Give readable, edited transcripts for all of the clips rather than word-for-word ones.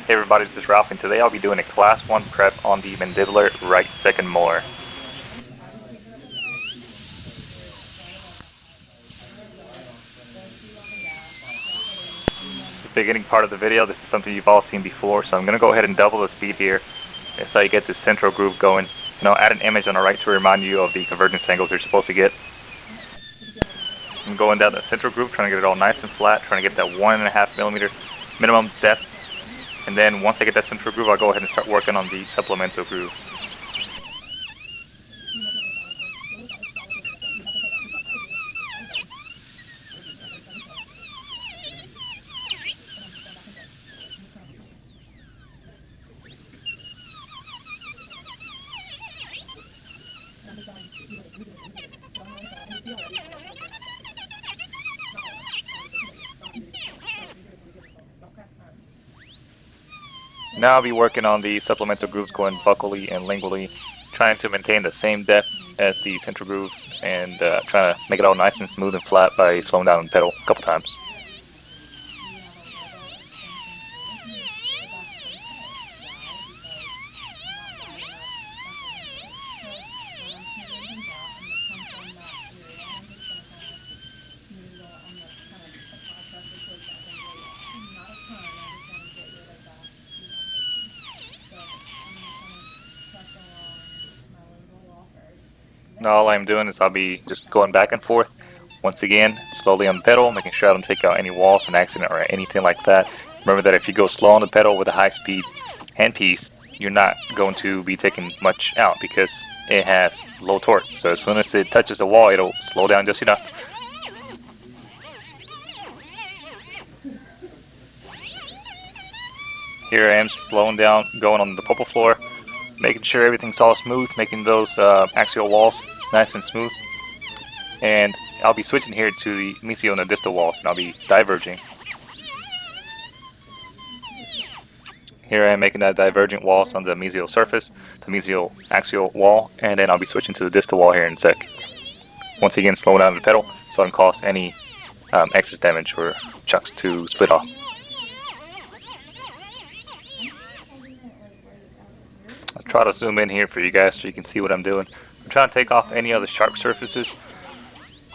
Hey everybody, this is Ralph, and today I'll be doing a Class 1 prep on the mandibular right second molar. The beginning part of the video, this is something you've all seen before, so I'm going to go ahead and double the speed here. That's how you get this central groove going. And I'll add an image on the right to remind you of the convergence angles you're supposed to get. I'm going down the central groove, trying to get it all nice and flat, trying to get that 1.5 millimeter minimum depth. And then once I get that central groove, I'll go ahead and start working on the supplemental groove. Now I'll be working on the supplemental grooves going buccally and lingually, trying to maintain the same depth as the central groove and trying to make it all nice and smooth and flat by slowing down the pedal a couple times. Now all I'm doing is I'll be just going back and forth once again, slowly on the pedal, making sure I don't take out any walls on accident or anything like that. Remember that if you go slow on the pedal with a high speed handpiece, you're not going to be taking much out because it has low torque. So as soon as it touches the wall, it'll slow down just enough. Here I am slowing down, going on the pulpal floor, making sure everything's all smooth, making those axial walls nice and smooth. And I'll be switching here to the mesial and the distal walls, and I'll be diverging. Here I am making that divergent walls on the mesial surface, the mesial axial wall, and then I'll be switching to the distal wall here in a sec. Once again, slowing down the pedal so I don't cause any excess damage or chucks to split off. I'll try to zoom in here for you guys so you can see what I'm doing. I'm trying to take off any of the sharp surfaces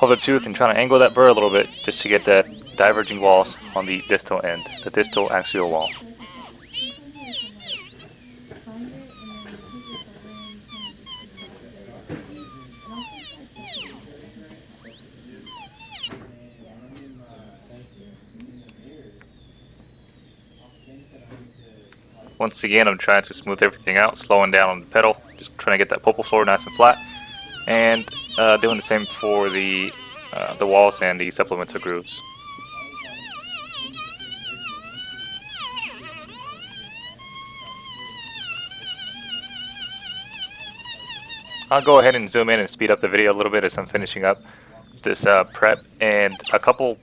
of the tooth and trying to angle that burr a little bit just to get that diverging walls on the distal end, the distal axial wall. Once again, I'm trying to smooth everything out, slowing down on the pedal, just trying to get that pulpal floor nice and flat, and doing the same for the walls and the supplemental grooves. I'll go ahead and zoom in and speed up the video a little bit as I'm finishing up this prep, and a couple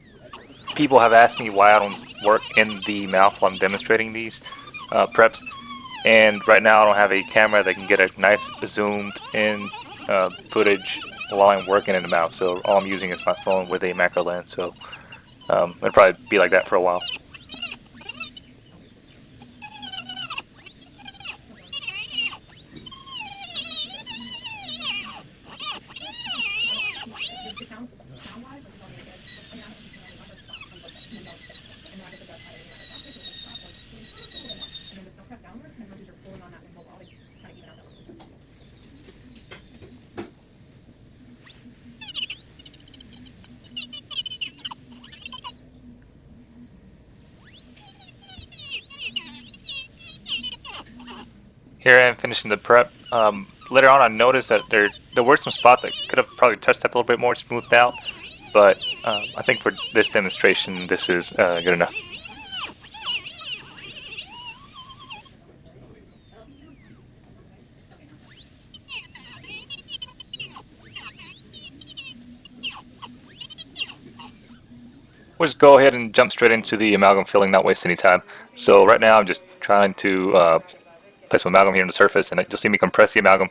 people have asked me why I don't work in the mouth while I'm demonstrating these preps, and right now I don't have a camera that can get a nice zoomed in footage while I'm working in the mouth, so all I'm using is my phone with a macro lens, so it'll probably be like that for a while. Here I am finishing the prep. Later on I noticed that there were some spots that could have probably touched up a little bit more, smoothed out, but I think for this demonstration this is good enough. We'll just go ahead and jump straight into the amalgam filling, not waste any time. So right now I'm just trying to place some amalgam here on the surface, and you'll see me compress the amalgam.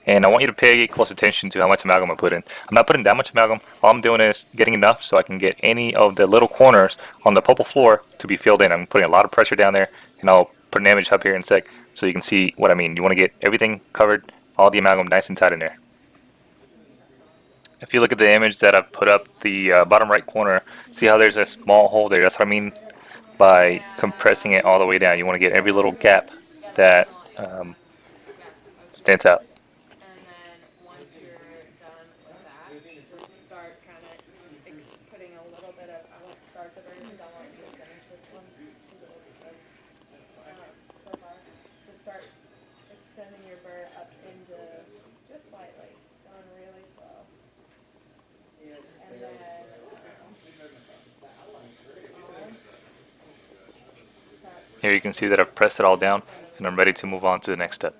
And I want you to pay close attention to how much amalgam I put in. I'm not putting that much amalgam. All I'm doing is getting enough so I can get any of the little corners on the pulpal floor to be filled in. I'm putting a lot of pressure down there, and I'll put an image up here in a sec so you can see what I mean. You want to get everything covered, all the amalgam nice and tight in there. If you look at the image that I've put up, the bottom right corner, see how there's a small hole there? That's what I mean by compressing it all the way down. You want to get every little gap that stands out. And then once you're done with that, just start kind of putting a little bit of, I won't start the burn because I want you to finish this one because it looks good so far. Just start extending your burr up into just slightly, going really slow. And then Here you can see that I've pressed it all down and I'm ready to move on to the next step.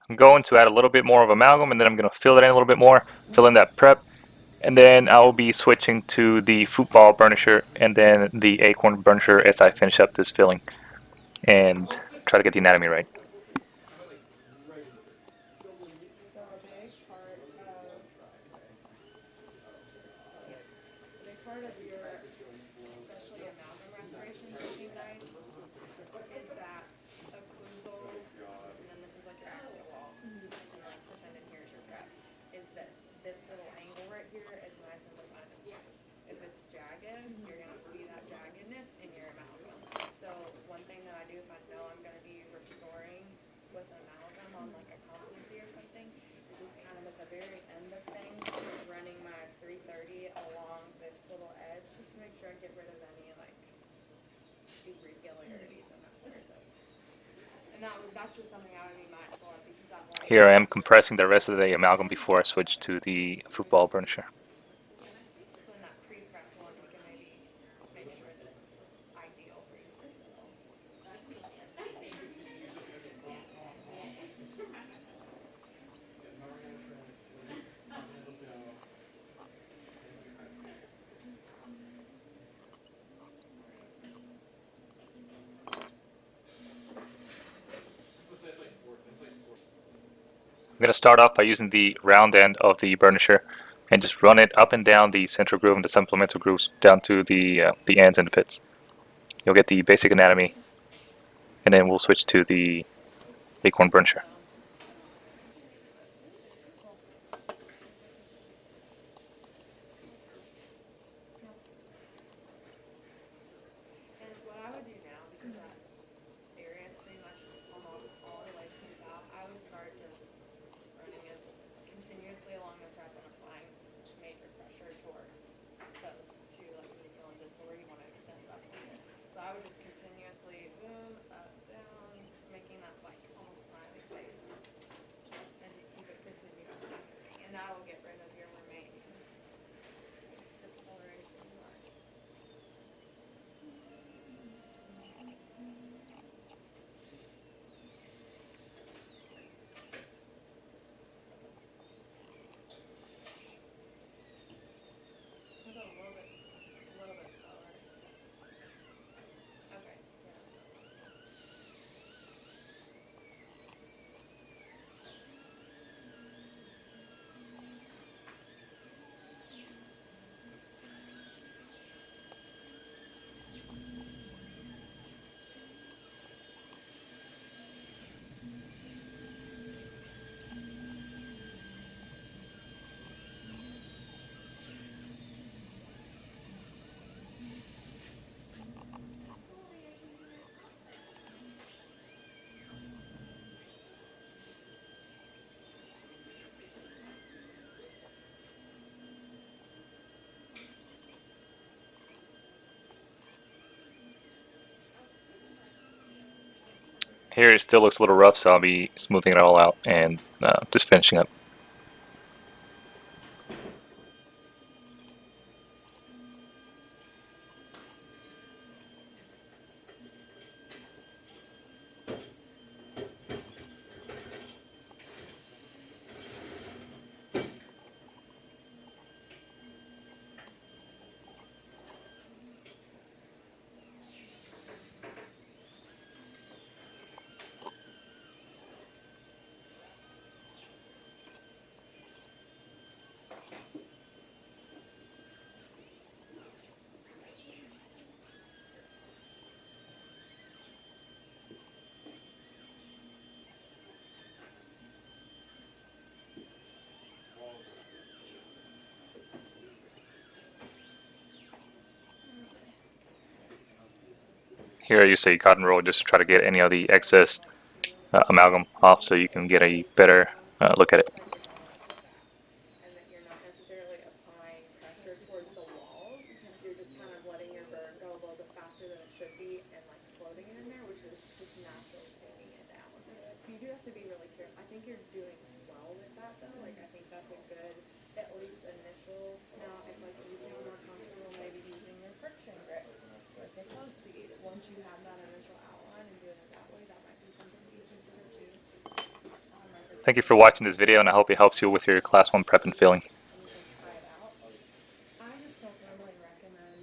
I'm going to add a little bit more of amalgam and then I'm going to fill it in a little bit more, fill in that prep, and then I will be switching to the football burnisher and then the acorn burnisher as I finish up this filling and try to get the anatomy right. so a big part of your, especially amalgam restoration thinking guys, is that occlusal, and then this is like your axial wall, and like pretending here's your prep, is that this little angle right here is nice and defined and smooth. If it's jagged, you're gonna see that jaggedness in your amalgam. So one thing that I do if I know I'm gonna be restoring with amalgam on like a competency or something, is just kind of at the very end of things, running my 330 along this little edge, just to make sure I get rid of any like irregularities in that surface. And that's just something I would be mindful of because I'm like, Here I am compressing the rest of the amalgam before I switch to the football burnisher. so in that pre-prep one, we can maybe make sure that it's ideal for you. I'm going to start off by using the round end of the burnisher and just run it up and down the central groove and the supplemental grooves down to the ends and the pits. You'll get the basic anatomy, and then we'll switch to the acorn burnisher. And what I would do now, because that area is pretty much almost all the way smoothed out, I would start just running it continuously along the prep and applying major pressure towards those two, like if you're feeling this where you want to extend it up a little bit. So I would just continuously boom, up, down, making that like almost smiley face. And just keep it continuous. And that will get rid of your remaining discoloration marks. Maybe a little bit slower. Okay, yeah. Here it still looks a little rough, so I'll be smoothing it all out and just finishing up. Here I use a cotton roll just to try to get any of the excess amalgam off so you can get a better look at it. And that you're not necessarily applying pressure towards the walls. You're just kind of letting your burr go a little bit faster than it should be and like floating it in there, which is just naturally taking it down. So you do have to be really careful. I think you're doing well with that though. Like I think that's a good, at least initial. Now if like you feel more comfortable maybe using your friction grip with the slow speed, once you have that initial outline and doing it that way, that might be something that you consider too. Thank you for watching this video, and I hope it helps you with your Class 1 prep and filling. And you can try it out. I just don't normally recommend